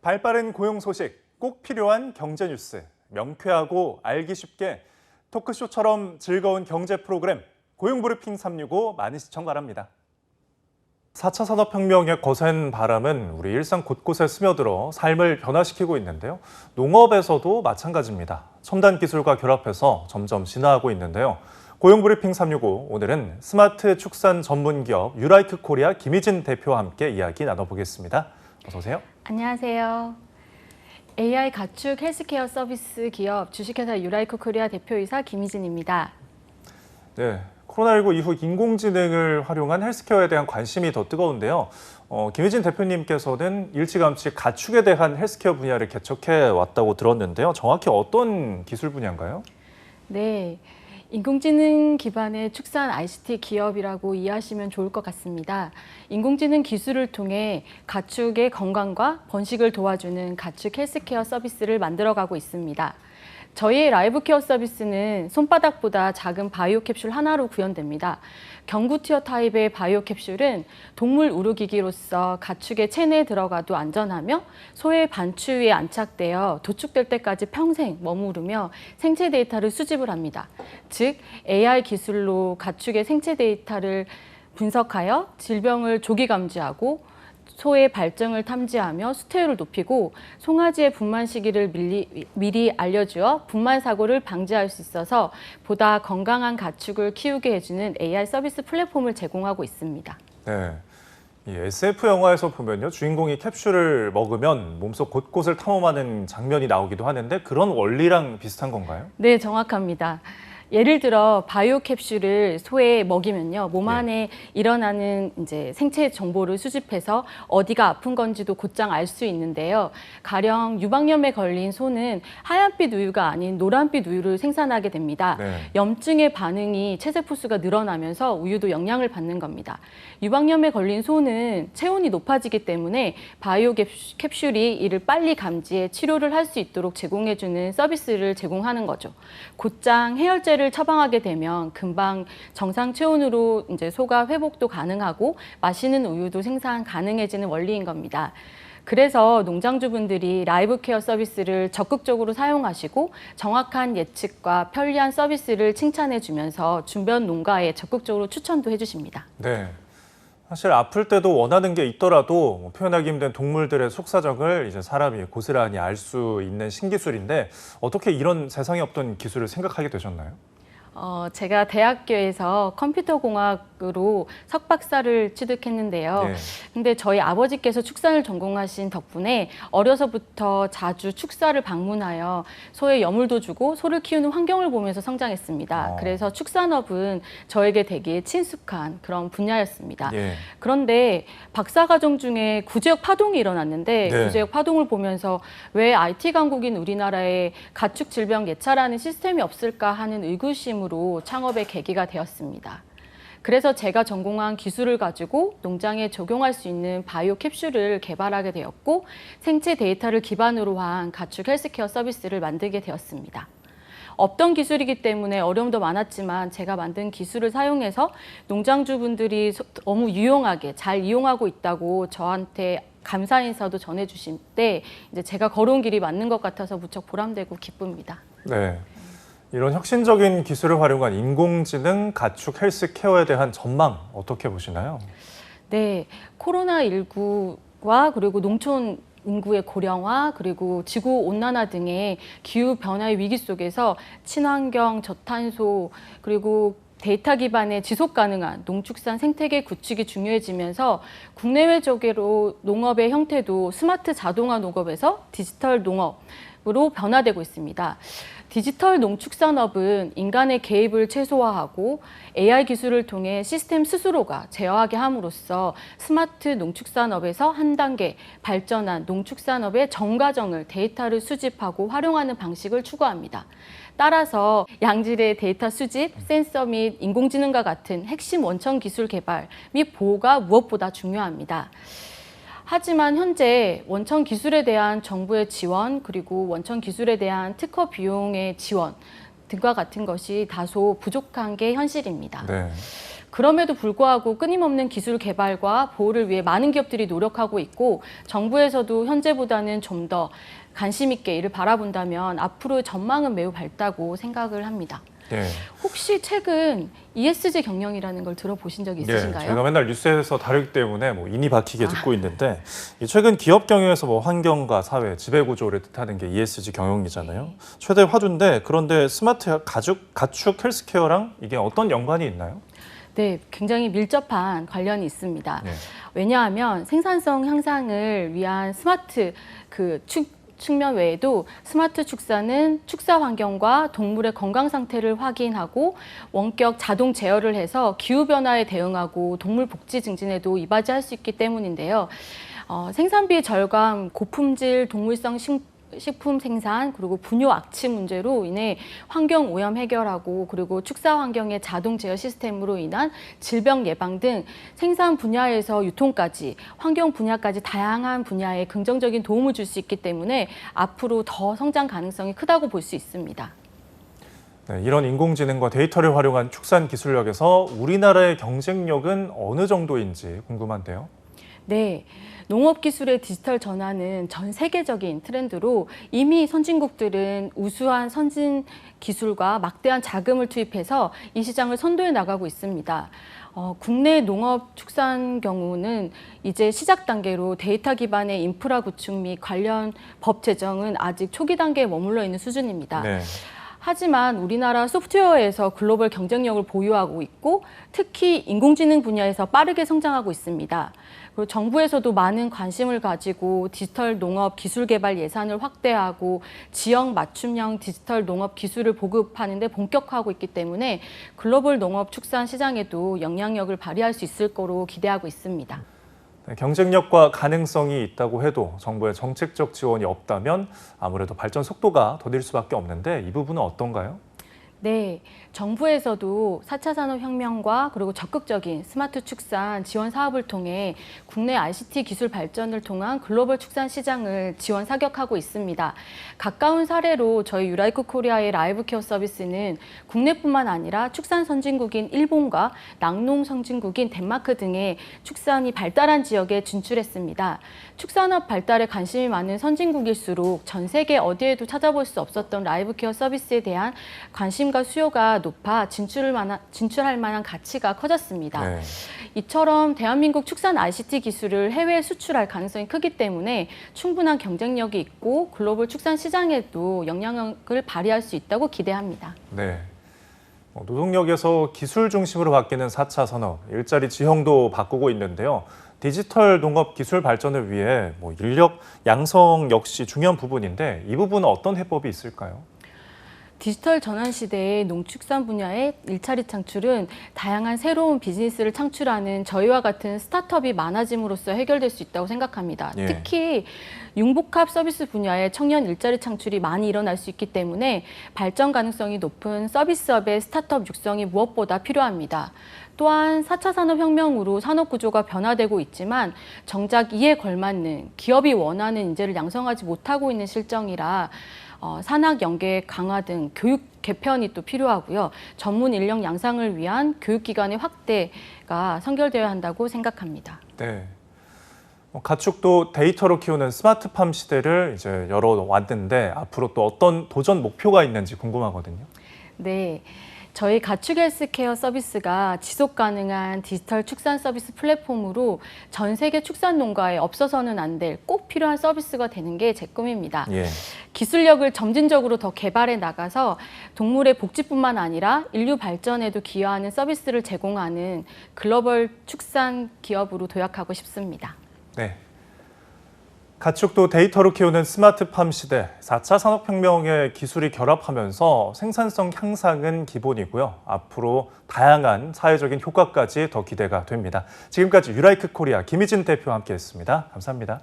발빠른 고용 소식, 꼭 필요한 경제 뉴스, 명쾌하고 알기 쉽게 토크쇼처럼 즐거운 경제 프로그램 고용브리핑 365 많은 시청 바랍니다. 4차 산업혁명의 거센 바람은 우리 일상 곳곳에 스며들어 삶을 변화시키고 있는데요. 농업에서도 마찬가지입니다. 첨단 기술과 결합해서 점점 진화하고 있는데요. 고용브리핑 365, 오늘은 스마트 축산 전문 기업 유라이크 코리아 김희진 대표와 함께 이야기 나눠보겠습니다. 어서 오세요. 안녕하세요. AI 가축 헬스케어 서비스 기업 주식회사 유라이크 코리아 대표이사 김희진입니다. 네, 코로나19 이후 인공지능을 활용한 헬스케어에 대한 관심이 더 뜨거운데요. 김희진 대표님께서는 일찌감치 가축에 대한 헬스케어 분야를 개척해 왔다고 들었는데요. 정확히 어떤 기술 분야인가요? 네, 인공지능 기반의 축산 ICT 기업이라고 이해하시면 좋을 것 같습니다. 인공지능 기술을 통해 가축의 건강과 번식을 도와주는 가축 헬스케어 서비스를 만들어가고 있습니다. 저희의 라이브 케어 서비스는 손바닥보다 작은 바이오 캡슐 하나로 구현됩니다. 경구 티어 타입의 바이오 캡슐은 동물 우루기기로서 가축의 체내에 들어가도 안전하며 소의 반추 위에 안착되어 도축될 때까지 평생 머무르며 생체 데이터를 수집을 합니다. 즉, AI 기술로 가축의 생체 데이터를 분석하여 질병을 조기 감지하고 소의 발정을 탐지하며 수태율을 높이고 송아지의 분만 시기를 미리 알려주어 분만 사고를 방지할 수 있어서 보다 건강한 가축을 키우게 해주는 AI 서비스 플랫폼을 제공하고 있습니다. 네, 이 SF 영화에서 보면요, 주인공이 캡슐을 먹으면 몸속 곳곳을 탐험하는 장면이 나오기도 하는데 그런 원리랑 비슷한 건가요? 네, 정확합니다. 예를 들어 바이오 캡슐을 소에 먹이면요, 몸 안에 일어나는 이제 생체 정보를 수집해서 어디가 아픈 건지도 곧장 알 수 있는데요. 가령 유방염에 걸린 소는 하얀빛 우유가 아닌 노란빛 우유를 생산하게 됩니다. 네. 염증의 반응이 체세포수가 늘어나면서 우유도 영향을 받는 겁니다. 유방염에 걸린 소는 체온이 높아지기 때문에 바이오 캡슐이 이를 빨리 감지해 치료를 할 수 있도록 제공해주는 서비스를 제공하는 거죠. 곧장 해열제를 처방하게 되면 금방 정상 체온으로 이제 소가 회복도 가능하고 마시는 우유도 생산 가능해지는 원리인 겁니다. 그래서 농장주분들이 라이브 케어 서비스를 적극적으로 사용하시고 정확한 예측과 편리한 서비스를 칭찬해 주면서 주변 농가에 적극적으로 추천도 해주십니다. 네. 사실 아플 때도 원하는 게 있더라도 표현하기 힘든 동물들의 속사정을 이제 사람이 고스란히 알 수 있는 신기술인데 어떻게 이런 세상에 없던 기술을 생각하게 되셨나요? 제가 대학교에서 컴퓨터공학으로 석박사를 취득했는데요. 네. 근데 저희 아버지께서 축산을 전공하신 덕분에 어려서부터 자주 축사를 방문하여 소에 여물도 주고 소를 키우는 환경을 보면서 성장했습니다. 그래서 축산업은 저에게 되게 친숙한 그런 분야였습니다. 예. 그런데 박사과정 중에 구제역 파동이 일어났는데 네. 구제역 파동을 보면서 왜 IT 강국인 우리나라에 가축 질병 예찰하는 시스템이 없을까 하는 의구심으로 창업의 계기가 되었습니다. 그래서 제가 전공한 기술을 가지고 농장에 적용할 수 있는 바이오 캡슐을 개발하게 되었고 생체 데이터를 기반으로 한 가축 헬스케어 서비스를 만들게 되었습니다. 없던 기술이기 때문에 어려움도 많았지만 제가 만든 기술을 사용해서 농장주분들이 너무 유용하게 잘 이용하고 있다고 저한테 감사 인사도 전해주실 때 이제 제가 걸어온 길이 맞는 것 같아서 무척 보람되고 기쁩니다. 네. 이런 혁신적인 기술을 활용한 인공지능 가축 헬스케어에 대한 전망 어떻게 보시나요? 네, 코로나19와 그리고 농촌 인구의 고령화 그리고 지구 온난화 등의 기후 변화의 위기 속에서 친환경, 저탄소 그리고 데이터 기반의 지속 가능한 농축산 생태계 구축이 중요해지면서 국내외적으로 농업의 형태도 스마트 자동화 농업에서 디지털 농업으로 변화되고 있습니다. 디지털 농축산업은 인간의 개입을 최소화하고 AI 기술을 통해 시스템 스스로가 제어하게 함으로써 스마트 농축산업에서 한 단계 발전한 농축산업의 전 과정을 데이터를 수집하고 활용하는 방식을 추구합니다. 따라서 양질의 데이터 수집, 센서 및 인공지능과 같은 핵심 원천 기술 개발 및 보호가 무엇보다 중요합니다. 하지만 현재 원천 기술에 대한 정부의 지원 그리고 원천 기술에 대한 특허 비용의 지원 등과 같은 것이 다소 부족한 게 현실입니다. 네. 그럼에도 불구하고 끊임없는 기술 개발과 보호를 위해 많은 기업들이 노력하고 있고 정부에서도 현재보다는 좀 더 관심 있게 이를 바라본다면 앞으로의 전망은 매우 밝다고 생각을 합니다. 네. 혹시 최근 ESG 경영이라는 걸 들어보신 적이 있으신가요? 제가 맨날 뉴스에서 다루기 때문에 인이 박히게 듣고 있는데 최근 기업 경영에서 환경과 사회, 지배 구조를 뜻하는 게 ESG 경영이잖아요. 최대 화두인데 그런데 스마트 가축 헬스케어랑 이게 어떤 연관이 있나요? 네, 굉장히 밀접한 관련이 있습니다. 네. 왜냐하면 생산성 향상을 위한 스마트 측면 외에도 스마트 축사는 축사 환경과 동물의 건강 상태를 확인하고 원격 자동 제어를 해서 기후변화에 대응하고 동물 복지 증진에도 이바지할 수 있기 때문인데요. 생산비 절감, 고품질 동물성 식품 생산 그리고 분뇨 악취 문제로 인해 환경 오염 해결하고 그리고 축사 환경의 자동 제어 시스템으로 인한 질병 예방 등 생산 분야에서 유통까지 환경 분야까지 다양한 분야에 긍정적인 도움을 줄 수 있기 때문에 앞으로 더 성장 가능성이 크다고 볼 수 있습니다. 네, 이런 인공지능과 데이터를 활용한 축산 기술력에서 우리나라의 경쟁력은 어느 정도인지 궁금한데요. 네. 농업 기술의 디지털 전환은 전 세계적인 트렌드로 이미 선진국들은 우수한 선진 기술과 막대한 자금을 투입해서 이 시장을 선도해 나가고 있습니다. 국내 농업 축산 경우는 이제 시작 단계로 데이터 기반의 인프라 구축 및 관련 법 제정은 아직 초기 단계에 머물러 있는 수준입니다. 네. 하지만 우리나라 소프트웨어에서 글로벌 경쟁력을 보유하고 있고 특히 인공지능 분야에서 빠르게 성장하고 있습니다. 그리고 정부에서도 많은 관심을 가지고 디지털 농업 기술 개발 예산을 확대하고 지역 맞춤형 디지털 농업 기술을 보급하는 데 본격화하고 있기 때문에 글로벌 농업 축산 시장에도 영향력을 발휘할 수 있을 거로 기대하고 있습니다. 네, 경쟁력과 가능성이 있다고 해도 정부의 정책적 지원이 없다면 아무래도 발전 속도가 더딜 수밖에 없는데 이 부분은 어떤가요? 네, 정부에서도 4차 산업혁명과 그리고 적극적인 스마트 축산 지원 사업을 통해 국내 ICT 기술 발전을 통한 글로벌 축산 시장을 지원 사격하고 있습니다. 가까운 사례로 저희 유라이크 코리아의 라이브 케어 서비스는 국내뿐만 아니라 축산 선진국인 일본과 낙농 선진국인 덴마크 등의 축산이 발달한 지역에 진출했습니다. 축산업 발달에 관심이 많은 선진국일수록 전 세계 어디에도 찾아볼 수 없었던 라이브 케어 서비스에 대한 관심과 수요가 높아 진출할 만한 가치가 커졌습니다. 네. 이처럼 대한민국 축산 ICT 기술을 해외에 수출할 가능성이 크기 때문에 충분한 경쟁력이 있고 글로벌 축산 시장에도 영향력을 발휘할 수 있다고 기대합니다. 네. 노동력에서 기술 중심으로 바뀌는 4차 산업, 일자리 지형도 바꾸고 있는데요. 디지털 농업 기술 발전을 위해 인력 양성 역시 중요한 부분인데 이 부분은 어떤 해법이 있을까요? 디지털 전환 시대의 농축산 분야의 일자리 창출은 다양한 새로운 비즈니스를 창출하는 저희와 같은 스타트업이 많아짐으로써 해결될 수 있다고 생각합니다. 예. 특히 융복합 서비스 분야의 청년 일자리 창출이 많이 일어날 수 있기 때문에 발전 가능성이 높은 서비스업의 스타트업 육성이 무엇보다 필요합니다. 또한 4차 산업혁명으로 산업 구조가 변화되고 있지만 정작 이에 걸맞는 기업이 원하는 인재를 양성하지 못하고 있는 실정이라 산학 연계 강화 등 교육 개편이 또 필요하고요. 전문 인력 양성을 위한 교육기관의 확대가 선결되어야 한다고 생각합니다. 네. 가축도 데이터로 키우는 스마트팜 시대를 이제 열어왔는데 앞으로 또 어떤 도전 목표가 있는지 궁금하거든요. 네. 저희 가축 헬스케어 서비스가 지속 가능한 디지털 축산 서비스 플랫폼으로 전 세계 축산 농가에 없어서는 안 될 꼭 필요한 서비스가 되는 게 제 꿈입니다. 예. 기술력을 점진적으로 더 개발해 나가서 동물의 복지뿐만 아니라 인류 발전에도 기여하는 서비스를 제공하는 글로벌 축산 기업으로 도약하고 싶습니다. 네. 가축도 데이터로 키우는 스마트팜 시대, 4차 산업혁명의 기술이 결합하면서 생산성 향상은 기본이고요. 앞으로 다양한 사회적인 효과까지 더 기대가 됩니다. 지금까지 유라이크 코리아 김희진 대표와 함께했습니다. 감사합니다.